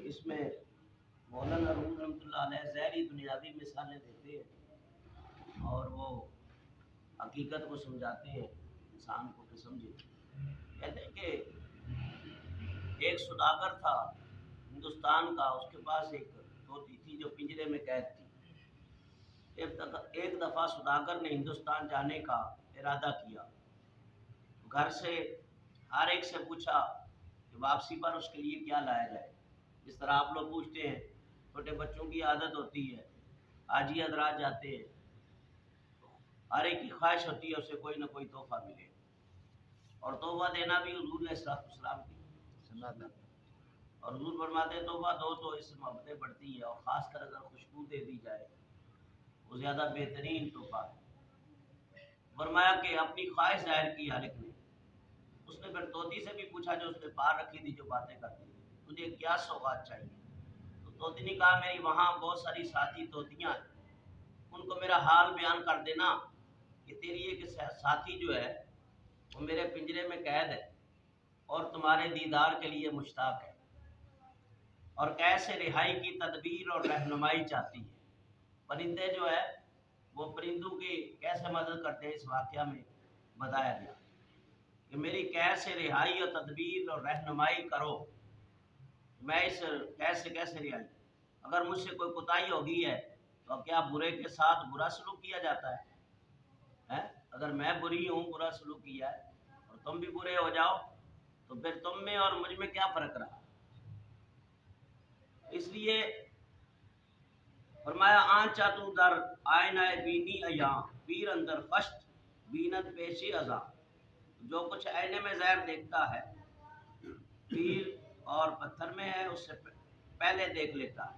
اس میں مولانا روم رحمۃ اللہ علیہ ظاہری دنیاوی مثالیں دیتے ہیں اور وہ حقیقت کو سمجھاتے ہیں انسان کو کہ سمجھے. کہتے ہیں کہ ایک سوداگر تھا ہندوستان کا، اس کے پاس ایک طوطی تھی جو پنجرے میں قید تھی. ایک دفعہ سوداگر نے ہندوستان جانے کا ارادہ کیا. گھر سے ہر ایک سے پوچھا کہ واپسی پر اس کے لیے کیا لایا جائے. جس طرح آپ لوگ پوچھتے ہیں، چھوٹے بچوں کی عادت ہوتی ہے، حاجی حضرات جاتے ہیں، ہر ایک کی خواہش ہوتی ہے اسے کوئی نہ کوئی تحفہ ملے، اور تحفہ دینا بھی حضور نے السلام کی سنت ہے. اور حضور فرماتے ہیں تحفہ دو تو اس سے محبتیں بڑھتی ہیں، اور خاص کر اگر خوشبو دے دی جائے وہ زیادہ بہترین تحفہ ہے. فرمایا کہ اپنی خواہش ظاہر کی ہر ایک نے. اس نے پھر طوطی سے بھی پوچھا جو اس نے پار رکھی تھی، جو باتیں کرتی تھی، تجھے کیا سوغات چاہیے؟ تو طوطی نے کہا میری وہاں بہت ساری ساتھی طوطیاں ہیں، ان کو میرا حال بیان کر دینا کہ تیری ایک ساتھی جو ہے وہ میرے پنجرے میں قید ہے اور تمہارے دیدار کے لیے مشتاق ہے اور کیسے رہائی کی تدبیر اور رہنمائی چاہتی ہے. پرندے جو ہے وہ پرندوں کی کیسے مدد کرتے ہیں، اس واقعہ میں بتایا گیا کہ میری کیسے رہائی اور تدبیر اور رہنمائی کرو. میں اس کیسے رہائی، اگر مجھ سے کوئی کوتاہی ہوگی ہے تو کیا برے کے ساتھ برا سلوک کیا جاتا ہے؟ اگر میں بری ہوں، برا سلوک کیا ہے اور تم بھی برے ہو جاؤ تو پھر تم میں اور مجھ میں کیا فرق رہا؟ اس لیے فرمایا آنچا تو در آئینہ بینی ایاں پیر اندر فشت بینت پیشی ازاں. جو کچھ آئینے میں ظاہر دیکھتا ہے پیر اور پتھر میں ہے اس سے پہلے دیکھ لیتا ہے.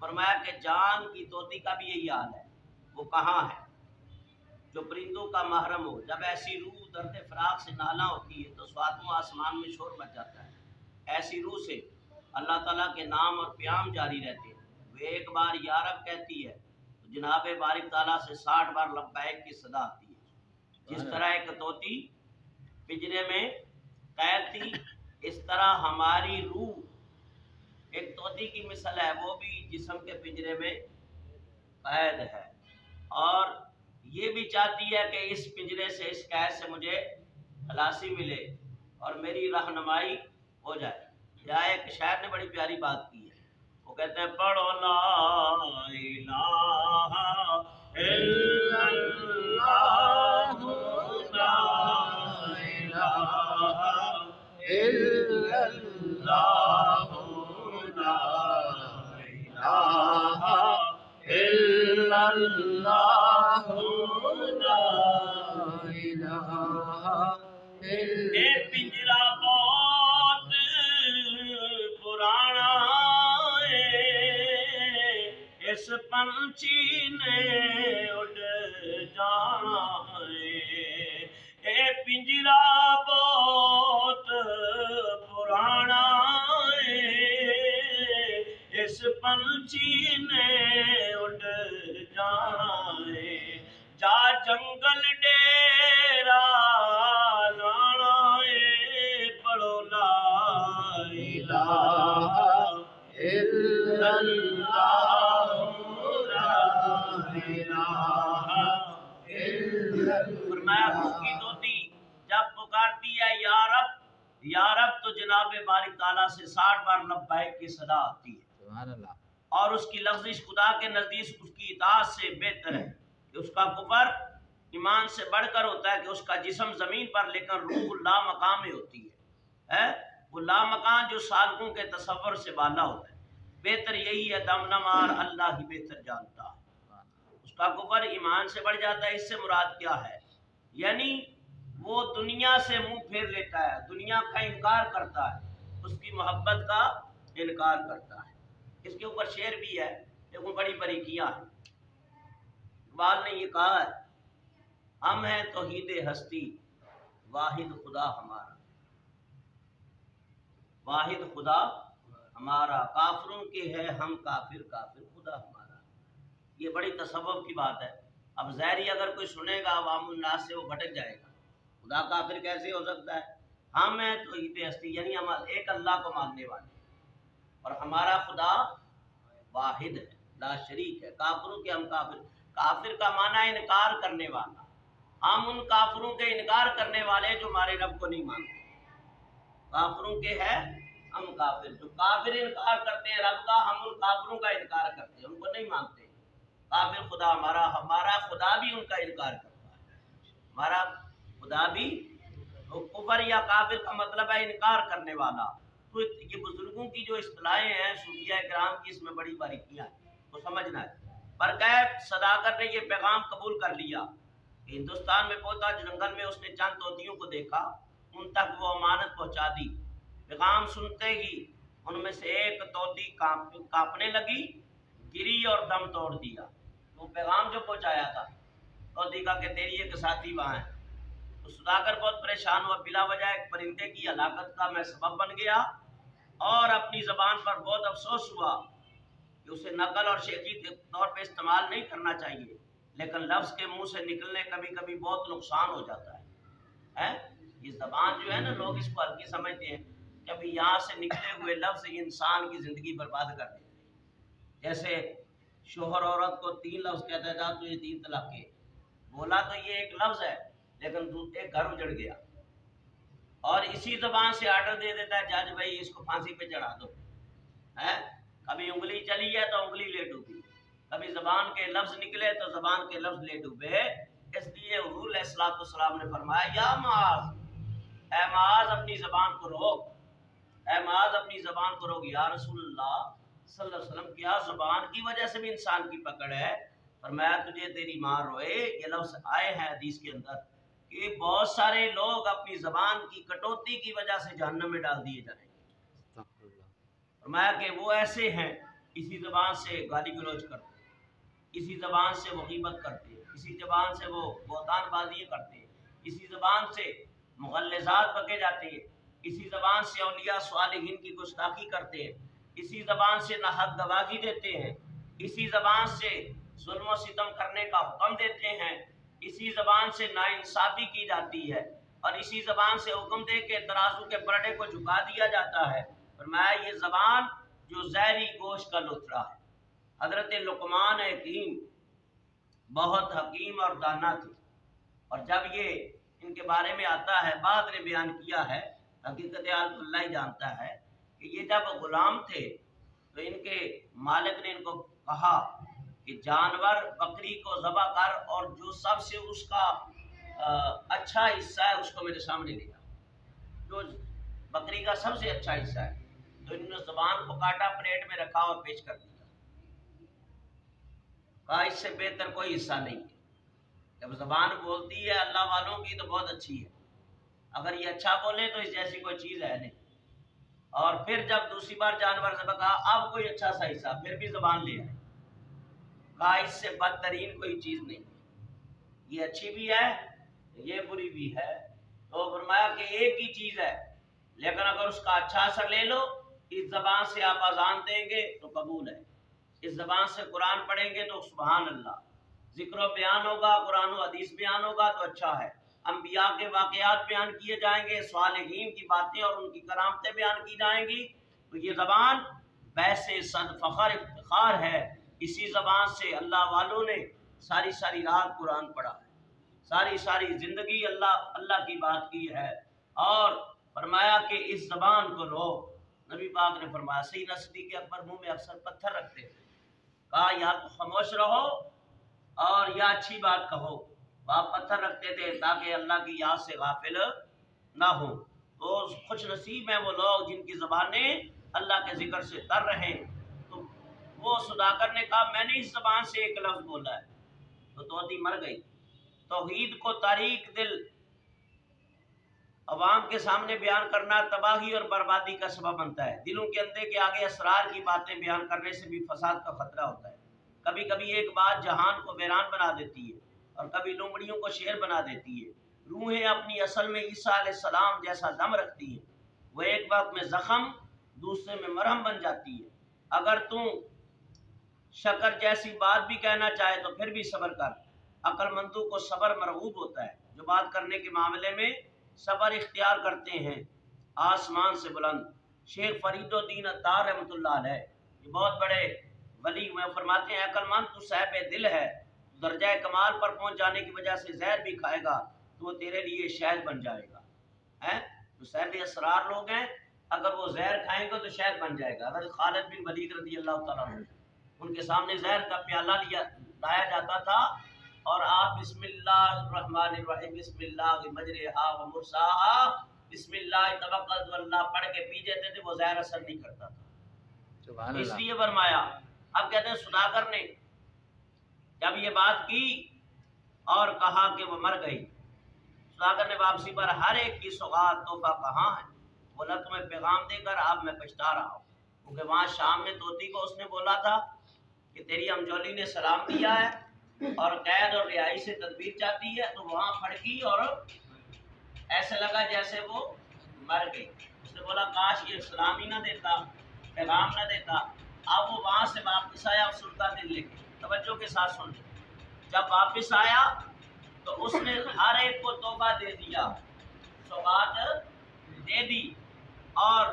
فرمایا کہ جان کی طوطی کا بھی یہی حال ہے. وہ کہاں ہے جو پرندوں کا محرم ہو؟ جب ایسی روح درد فراق سے نالا ہوتی ہے تو ساتواں آسمان میں شور مچ جاتا ہے. ایسی روح سے اللہ تعالیٰ کے نام اور پیام جاری رہتے ہیں. وہ ایک بار یا رب کہتی ہے تو جناب بارک تعالیٰ سے 60 بار لبیک کی صدا آتی ہے. جس طرح ایک طوطی پنجرے میں قید تھی، اس طرح ہماری روح ایک طوطی کی مثل ہے، وہ بھی جسم کے پنجرے میں قید ہے اور یہ بھی چاہتی ہے کہ اس پنجرے سے، اس قید سے مجھے خلاصی ملے اور میری رہنمائی ہو جائے. یا ایک شاعر نے بڑی پیاری بات کی ہے، وہ کہتے ہیں پڑھو لا الہ الا اللہ لا الہ الا اللہ لا الہ الا اللہ لا الہ. اے پنجرا بہت پرانا ہے، اس پنچھی نے اڑ جانا ہے. اے پنجرا بہت پرانا ہے، اس پنچھی نے اڑ جانا ہے. جا جنگل ڈیرا لانا ہے، پڑھو لا الہ الا اللہ لا الہ الا اللہ. فرمایا بھوکی طوطی جب پکارتی ہے یا رب یا رب تو جناب بارک تعالیٰ سے 60 بار لبیک کی صدا آتی ہے. سبحان اللہ. اور اس کی لفظش خدا کے نزدیک اس کی اطاعت سے بہتر ہے کہ اس کا کفر ایمان سے بڑھ کر ہوتا ہے کہ اس کا جسم زمین پر لیکن روح لا مقام میں ہوتی ہے. وہ لا مقام جو سالکوں کے تصور سے بالا ہوتا ہے. بہتر یہی ہے دم نمار اللہ ہی بہتر جانتا ہے. اس کا کفر ایمان سے بڑھ جاتا ہے. اس سے مراد کیا ہے؟ یعنی وہ دنیا سے منہ پھیر لیتا ہے، دنیا کا انکار کرتا ہے، اس کی محبت کا انکار کرتا ہے. اس کے اوپر شعر بھی ہے، لیکن بڑی باریکیاں ہیں. اقبال نے یہ کہا ہے ہم ہیں توحید ہستی واحد خدا ہمارا، واحد خدا ہمارا، کافروں کے ہے ہم کافر، کافر خدا ہمارا. یہ بڑی تصوف کی بات ہے. اب ظاہری اگر کوئی سنے گا عوام الناس سے وہ بھٹک جائے گا. خدا کافر کیسے ہو سکتا ہے؟ ہم ہیں توحید ہستی، یعنی ہم ایک اللہ کو ماننے والے. اور ہمارا خدا واحد ہے، لا شریک ہے۔ کافروں کے ہم کافر، کافر کا معنی ہے انکار کرنے والا، ہم ان کافروں کے انکار کرنے والے جو ہمارے رب کو نہیں مانتے، کافروں کے ہے ہم کافر، جو کافر انکار کرتے ہیں رب کا، ہم ان کافروں کا انکار کرتے ہیں، ان کو نہیں مانتے۔ کافر خدا ہمارا خدا بھی ان کا انکار کرتا ہے، ہمارا خدا بھی۔ تو کفر یا کافر کا مطلب ہے انکار کرنے والا۔ تو یہ بزرگوں کی جو اصطلاحیں ہیں صوفیہ کرام کی، اس میں بڑی باریکیاں ہیں، تو سمجھنا ہے۔ برکیف صداقت نے یہ پیغام قبول کر لیا کہ ہندوستان میں پہنچا، جنگل میں اس نے چند طوطیوں کو دیکھا، ان تک وہ امانت پہنچا دی۔ پیغام سنتے ہی ان میں سے ایک طوطی کانپنے لگی، گری اور دم توڑ دیا۔ وہ پیغام جو پہنچایا تھا طوطی کا کہ تیری ایک ساتھی وہاں ہے، تو صداقت بہت پریشان ہوا، بلا وجہ ایک پرندے کی ہلاکت کا میں سبب بن گیا، اور اپنی زبان پر بہت افسوس ہوا کہ اسے نقل اور شیخی کے طور پہ استعمال نہیں کرنا چاہیے، لیکن لفظ کے منہ سے نکلنے کبھی کبھی بہت نقصان ہو جاتا ہے۔ یہ زبان جو ہے نا، لوگ اس کو ہلکی سمجھتے ہیں، کبھی یہاں سے نکلے ہوئے لفظ انسان کی زندگی برباد کر دیتے ہیں۔ جیسے شوہر عورت کو 3 لفظ کہتا تھا تو یہ 3 طلاقیں، بولا تو یہ ایک لفظ ہے لیکن ایک گھر اجڑ گیا۔ اور اسی زبان سے آرڈر دے دیتا ہے جج بھائی اس کو پھانسی پہ چڑھا دو، کبھی انگلی چلی ہے تو انگلی لے ڈوبی، کبھی زبان کے لفظ نکلے تو زبان کے لفظ لے ڈوبے۔ اس لیے حضور علیہ السلام نے فرمایا یا معاذ، اے معاذ اپنی زبان کو روک، اے معاذ اپنی زبان کو روک۔ یا رسول اللہ صلی اللہ علیہ وسلم کیا زبان کی وجہ سے بھی انسان کی پکڑ ہے؟ فرمایا تجھے تیری ماں روئے، یہ لفظ آئے ہیں حدیث کے اندر کہ بہت سارے لوگ اپنی زبان کی کٹوتی کی وجہ سے جہنم میں ڈال دیے جائیں گے۔ فرمایا کہ وہ ایسے ہیں، اسی زبان سے گالی گلوچ کرتے ہیں، اسی زبان سے وہ غیبت کرتے ہیں، اسی زبان سے وہ بہتان بازیاں کرتے ہیں، اسی زبان سے مغلظات بکے جاتے ہیں، اسی زبان سے اولیاء صالحین کی گستاخی کرتے ہیں، اسی زبان سے ناحق گواہی دیتے ہیں، اسی زبان سے ظلم و ستم کرنے کا حکم دیتے ہیں، اسی زبان سے ناانصافی کی جاتی ہے، اور اسی زبان سے حکم دے کے ترازو کے پلڑے کو جھکا دیا جاتا ہے۔ فرمایا یہ زبان جو زہری گوشت کا لوتھڑا ہے۔ حضرت لقمان حکیم بہت حکیم اور دانا تھے، اور جب یہ ان کے بارے میں آتا ہے، بعد نے بیان کیا ہے، حقیقت حال اللہ ہی جانتا ہے کہ یہ جب غلام تھے تو ان کے مالک نے ان کو کہا کہ جانور بکری کو ذبح کر اور جو سب سے اس کا اچھا حصہ ہے اس کو میرے سامنے لے جا، جو بکری کا سب سے اچھا حصہ ہے۔ تو انہوں نے زبان کو کاٹا، پلیٹ میں رکھا اور پیش کر دیا، کہا اس سے بہتر کوئی حصہ نہیں ہے۔ جب زبان بولتی ہے اللہ والوں کی تو بہت اچھی ہے، اگر یہ اچھا بولے تو اس جیسی کوئی چیز ہے نہیں۔ اور پھر جب دوسری بار جانور ذبح کہا اب کوئی اچھا سا حصہ، پھر بھی زبان لے آئے، کہا اس سے بدترین کوئی چیز نہیں ہے، یہ اچھی بھی ہے یہ بری بھی ہے۔ تو فرمایا کہ ایک ہی چیز ہے، لیکن اگر اس کا اچھا اثر لے لو، اس زبان سے آپ اذان دیں گے تو قبول ہے، اس زبان سے قرآن پڑھیں گے تو سبحان اللہ، ذکر و بیان ہوگا، قرآن و حدیث بیان ہوگا تو اچھا ہے، انبیاء کے واقعات بیان کیے جائیں گے، صالحین کی باتیں اور ان کی کرامتیں بیان کی جائیں گی، تو یہ زبان بیسے صد فخر افتخار ہے۔ اسی زبان سے اللہ والوں نے ساری ساری رات قرآن پڑھا ہے، ساری ساری زندگی اللہ کی بات کی ہے، اور فرمایا کہ اس زبان کو لو۔ نبی پاک نے فرمایا، سیدنا صدیق اکبر منہ میں اکثر پتھر رکھتے تھے، کہا یا تو خاموش رہو اور یا اچھی بات کہو، آپ پتھر رکھتے تھے تاکہ اللہ کی یاد سے غافل نہ ہو۔ تو خوش نصیب ہیں وہ لوگ جن کی زبانیں اللہ کے ذکر سے تر رہیں۔ تو وہ صداقت نے کہا میں نے اس زبان سے ایک لفظ بولا ہے، تو طوطی مر گئی۔ توحید کو تاریک دل عوام کے سامنے بیان کرنا تباہی اور بربادی کا سبب بنتا ہے۔ دلوں کے اندھے کے آگے اسرار کی باتیں بیان کرنے سے بھی فساد کا خطرہ ہوتا ہے۔ کبھی کبھی ایک بات جہان کو ویران بنا دیتی ہے اور کبھی لومڑیوں کو شیر بنا دیتی ہے۔ روحیں اپنی اصل میں عیسیٰ علیہ السلام جیسا دم رکھتی ہیں، وہ ایک وقت میں زخم دوسرے میں مرہم بن جاتی ہے۔ اگر تم شکر جیسی بات بھی کہنا چاہے تو پھر بھی صبر کر، عقل مندوں کو صبر مرغوب ہوتا ہے، جو بات کرنے کے معاملے میں صبر اختیار کرتے ہیں۔ آسمان سے بلند شیخ فرید الدین عطار رحمۃ اللہ علیہ یہ بہت بڑے ولی ہوئے، فرماتے ہیں عقل مند تو صاحب دل ہے، درجہ کمال پر پہنچ جانے کی وجہ سے زہر بھی کھائے گا تو وہ تیرے لیے شہد بن جائے گا. جو صاحب اسرار لوگ ہیں اگر وہ زہر کھائیں گے تو شہد بن جائے گا. اگر خالد بن ولید رضی اللہ تعالیٰ عنہ ان کے سامنے زہر کا پیالہ لایا جاتا تھا اور آپ بسم اللہ الرحمن الرحیم بسم اللہ مجریہا و مرساہا بسم اللہ توکلت واللہ پڑھ کے پی جاتے تھے، وہ زہر اثر نہیں کرتا تھا. اس لیے فرمایا. اب کہتے ہیں سداگر نے جب یہ بات کی اور کہا کہ وہ مر گئی، سداگر نے واپسی پر ہر ایک کی سوغات تحفہ کہاں ہے؟ بولا تمہیں پیغام دے کر اب میں پچھتا رہا ہوں، کیونکہ وہاں شام میں طوطی کو اس نے بولا تھا کہ تیری امجولی نے سلام دیا ہے اور قید اور رہائی سے تدبیر چاہتی ہے، تو وہاں پھڑکی اور ایسے لگا جیسے وہ مر گئی. اس نے بولا کاش یہ سلام ہی نہ دیتا، پیغام نہ دیتا. اب وہ وہاں سے واپس آیا افسردہ دل لے کے. توجہ کے ساتھ سن لیں. جب واپس آیا تو اس نے ہر ایک کو تحفہ دے دیا، سوغات دے دی اور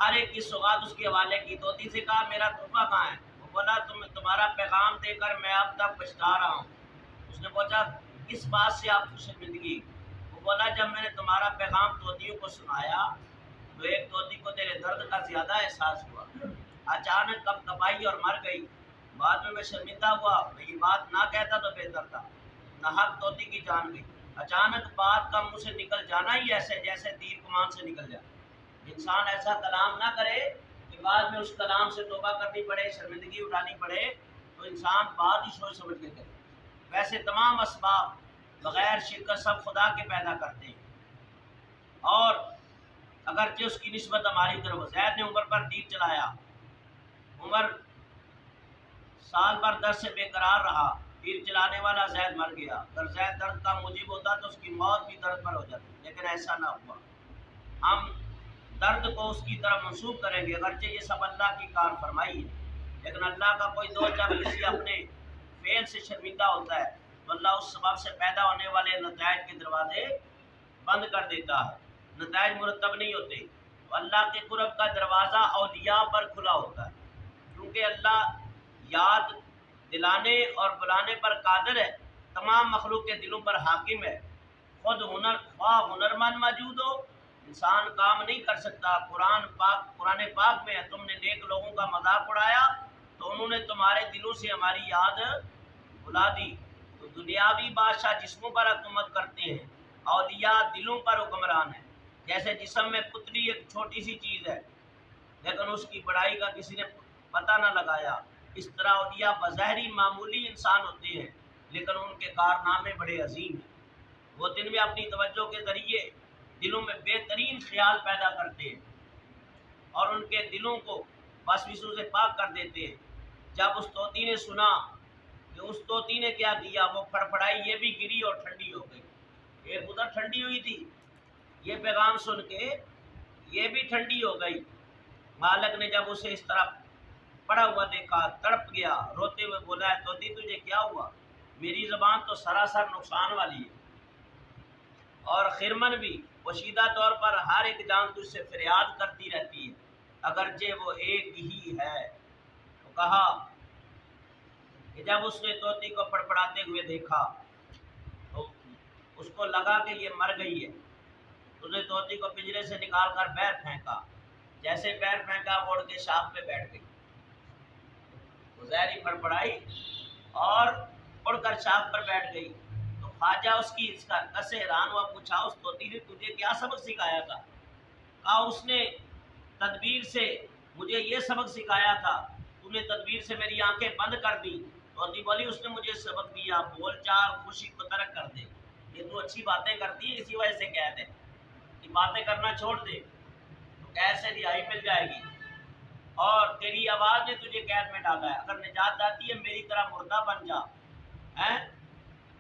ہر ایک کی سوغات اس کے حوالے کی. طوطی سے کہا میرا تحفہ کہاں ہے؟ وہ بولا تمہارا پیغام دے کر میں اب تک پچھتا رہا ہوں. اس نے پوچھا کس بات سے آپ کو شرمندگی؟ وہ بولا جب میں نے تمہارا پیغام طوطیوں کو سنایا تو ایک طوطی کو تیرے درد کا زیادہ احساس ہوا، اچانک کب کپائی اور مر گئی. بعد میں شرمندہ ہوا، میں یہ بات نہ کہتا تو بہتر تھا. ناحق طوطی کی جان گئی. اچانک بات کا منہ سے نکل جانا ہی ایسے جیسے تیر کمان سے نکل جائے. انسان ایسا کلام نہ کرے کہ بعد میں اس کلام سے توبہ کرنی پڑے، شرمندگی اٹھانی پڑے. تو انسان بات ہی سوچ سمجھ کے کرے. ویسے تمام اسباب بغیر شرکت سب خدا کے پیدا کرتے ہیں، اور اگرچہ اس کی نسبت ہماری طرف. زید نے عمر پر تیر چلایا، عمر سال بھر درد سے بے قرار رہا. تیر چلانے والا زید مر گیا. اگر زید درد کا موجب ہوتا تو اس کی موت بھی درد پر ہو جاتی، لیکن ایسا نہ ہوا. ہم درد کو اس کی طرف منسوب کریں گے، اگرچہ یہ سب اللہ کی کار فرمائی ہے. لیکن اللہ کا کوئی دوست جب کسی اپنے فعل سے شرمندہ ہوتا ہے تو اللہ اس سبب سے پیدا ہونے والے نتائج کے دروازے بند کر دیتا ہے. نتائج مرتب نہیں ہوتے. تو اللہ کے قرب کا دروازہ اولیاء پر کھلا ہوتا ہے، کیونکہ اللہ یاد دلانے اور بلانے پر قادر ہے، تمام مخلوق کے دلوں پر حاکم ہے. خود ہنرمند موجود ہو انسان کام نہیں کر سکتا. قرآن پاک میں ہے تم نے نیک لوگوں کا مذاق اڑایا تو انہوں نے تمہارے دلوں سے ہماری یاد بلا دی. تو دنیاوی بادشاہ جسموں پر حکومت کرتے ہیں، اولیاء دلوں پر حکمران ہیں. جیسے جسم میں پتلی ایک چھوٹی سی چیز ہے لیکن اس کی بڑائی کا کسی نے پتہ نہ لگایا، اس طرح اولیاء بظاہری معمولی انسان ہوتے ہیں لیکن ان کے کارنامے بڑے عظیم ہیں. وہ دن میں اپنی توجہ کے ذریعے دلوں میں بہترین خیال پیدا کرتے ہیں اور ان کے دلوں کو وسوسوں سے پاک کر دیتے ہیں. جب اس طوطی نے سنا کہ اس طوطی نے کیا کیا، وہ پھڑپھڑائی، یہ بھی گری اور ٹھنڈی ہو گئی. ایک ادھر ٹھنڈی ہوئی تھی، یہ پیغام سن کے یہ بھی ٹھنڈی ہو گئی. مالک نے جب اسے اس طرح پڑا ہوا دیکھا تڑپ گیا، روتے ہوئے بولا ہے طوطی تجھے کیا ہوا؟ میری زبان تو سراسر نقصان والی ہے اور خرمن بھی پوشیدہ طور پر ہر ایک جان تجھ سے فریاد کرتی رہتی ہے اگرچہ وہ ایک ہی ہے. تو کہا کہ جب اس نے طوطی کو پڑپڑاتے ہوئے دیکھا تو اس کو لگا کہ یہ مر گئی ہے. اس نے طوطی کو پنجرے سے نکال کر باہر پھینکا. جیسے باہر پھینکا وہ اڑ کے شاخ پہ بیٹھ گئی. زہری پڑپڑائی اور اڑ کر شاخ پر بیٹھ گئی. تو خواجہ اس کی اس کا کسے حیران ہوا، پوچھا اس طوطی نے تجھے کیا سبق سکھایا تھا؟ کہا اس نے تدبیر سے مجھے یہ سبق سکھایا تھا، تو نے تدبیر سے میری آنکھیں بند کر دی. طوطی بولی اس نے مجھے سبق دیا بول چال خوشی کو ترک کر دے. یہ تو اچھی باتیں کرتی ہے، اسی وجہ سے قید ہے کہ باتیں کرنا چھوڑ دے تو قید سے رہائی مل جائے گی. اور تیری آواز نے تجھے قید میں ڈالا ہے، اگر نجات آتی ہے میری طرح مردہ بن جا.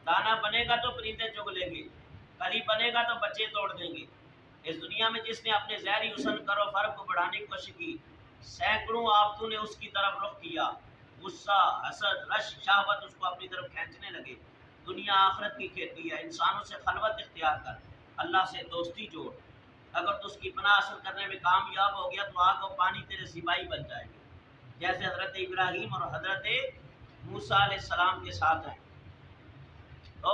دانا بنے گا تو پرندے چگ لیں گے، کلی بنے گا تو بچے توڑ دیں گے. اس دنیا میں جس نے اپنے ظاہری حسن کرو فرق کو بڑھانے کی کوشش کی، سینکڑوں آفتوں نے اس کی طرف رخ کیا. غصہ، حسد، رشک، شہوت اس کو اپنی طرف کھینچنے لگے. دنیا آخرت کی کھیتی ہے، انسانوں سے خلوت اختیار کر، اللہ سے دوستی جوڑ. اگر تو اس کی پناہ حاصل کرنے میں کامیاب ہو گیا تو آگ اور پانی تیرے سپاہی بن جائیں گے، جیسے حضرت ابراہیم اور حضرت موسیٰ علیہ السلام کے ساتھ ہیں۔ تو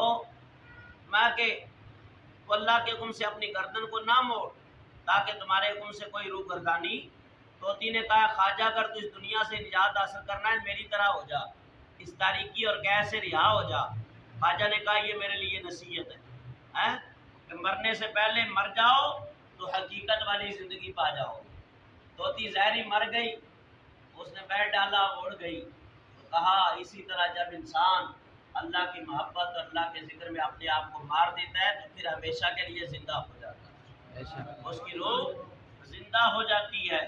میں کہ تو اللہ کے حکم سے اپنی گردن کو نہ موڑ تاکہ تمہارے حکم سے کوئی روگردانی۔ طوطی نے کہا خواجہ اگر تو اس دنیا سے نجات حاصل کرنا ہے میری طرح ہو جا، اس تاریکی اور قید سے رہا ہو جا۔ خواجہ نے کہا یہ میرے لیے نصیحت ہے کہ مرنے سے پہلے مر جاؤ تو حقیقت والی زندگی پا جاؤ۔ طوطی ظاہری مر گئی، اس نے بیٹھ ڈالا، اڑ گئی۔ تو کہا اسی طرح جب انسان اللہ کی محبت اور اللہ کے ذکر میں اپنے آپ کو مار دیتا ہے تو پھر ہمیشہ کے لیے زندہ ہو جاتا ہے، اس کی روح زندہ ہو جاتی ہے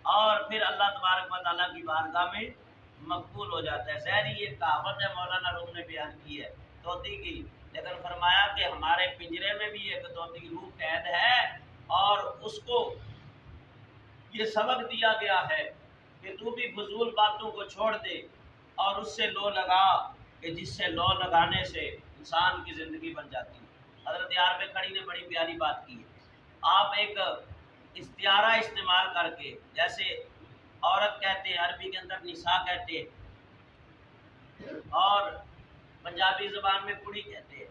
اور پھر اللہ تبارک و تعالیٰ کی بارگاہ میں مقبول ہو جاتا ہے۔ ظاہری یہ کہاوت ہے مولانا روم نے بیان کی ہے طوطی کی، لیکن فرمایا کہ ہمارے پنجرے میں بھی ایک طوطی روح قید ہے اور اس کو یہ سبق دیا گیا ہے کہ تو بھی فضول باتوں کو چھوڑ دے اور اس سے لو لگا کہ جس سے لو لگانے سے انسان کی زندگی بن جاتی ہے۔ حضرت عارف کھڑی نے بڑی پیاری بات کی ہے، آپ ایک استعارہ استعمال کر کے، جیسے عورت کہتے ہیں عربی کے اندر نساء کہتے ہیں اور پنجابی زبان میں کڑی کہتے ہیں،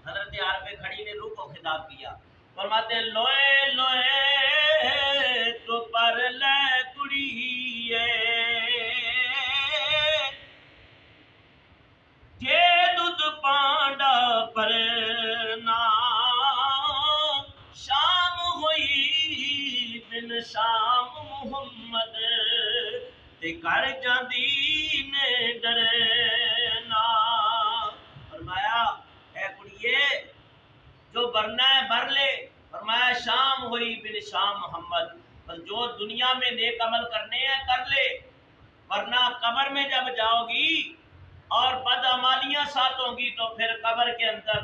حضرت عارف کھڑی نے روح کو خطاب کیا، فرماتے ہیں لوئے لوئے تو پر لے کڑی کے دودھ پانڈا پر نا شام ہوئی بن شام محمد تے کر جاندی نے ڈرنا۔ فرمایا اے کڑیے جو برنا ہے بر لے، فرمایا شام ہوئی بن شام محمد، بس جو دنیا میں نیک عمل کرنے ہیں کر لے، ورنہ قبر میں جب جاؤ گی اور بدعمالیاں ساتھ ہوں گی تو پھر قبر کے اندر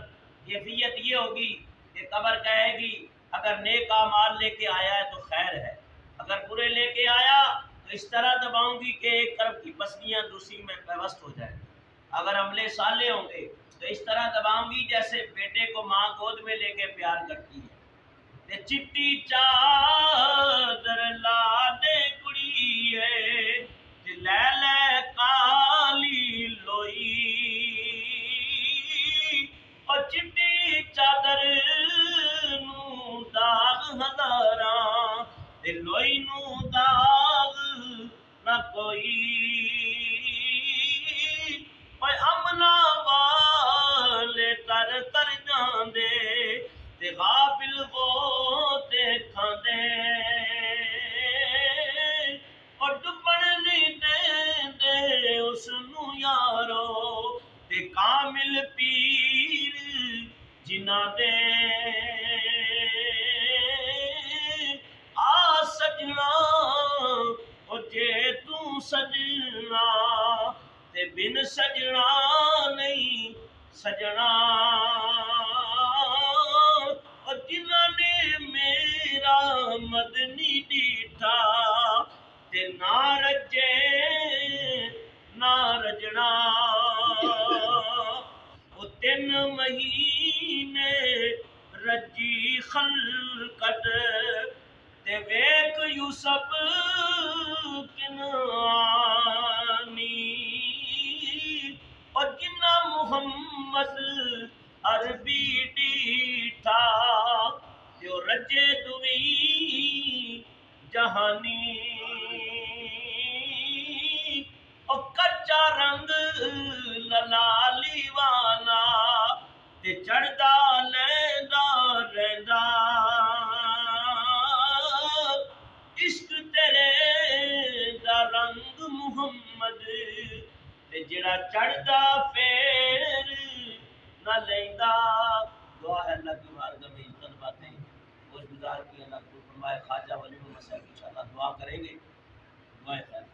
کیفیت یہ ہوگی کہ قبر کہے گی اگر نیک اعمال لے کے آیا ہے تو خیر ہے، اگر برے لے کے آیا تو اس طرح دباؤں گی کہ ایک طرف کی پسلیاں دوسری میں پیوست ہو جائیں، اگر عملے صالح ہوں گے تو اس طرح دباؤں گی جیسے بیٹے کو ماں گود میں لے کے پیار کرتی ہے۔ چٹی چادر لا دے کڑی لے لے کالی لوئی، اور چٹی چادر نو داغ ہزاراں تے لوئی نو داغ نہ کوئی، اوے امنا والے تر تر جاندے تے غافل ہو تے کھاندے، اور ڈبن نہیں دے اس نو یارو تے کامل پیر جنا دے۔ آ سجنا او جے تو سجنا تے بن سجنا نہیں سجنا، اور جنہاں نے میرا مدنی ڈیٹھا تے نہ رجے نہ رجنا، وہ 3 مہینے رجی خلقت تے ویک یوسف کنعانی، اور جنہ محمد عربی ڈیٹھا جو رجے دوی جہانی، اور کچا رنگ للالی والا تے چڑھدا لیندا رہندا، عشق تیرے دا رنگ محمد تے جڑا چڑھدا پھر نہ لیندا۔ دعا ہے اللہ کی بارگاہ میں عزت باتیں خوش گزار کی اللہ کو فرمائے۔ خواجہ ولی المصائب انشاءاللہ دعا کریں گے، دعائیں خیر۔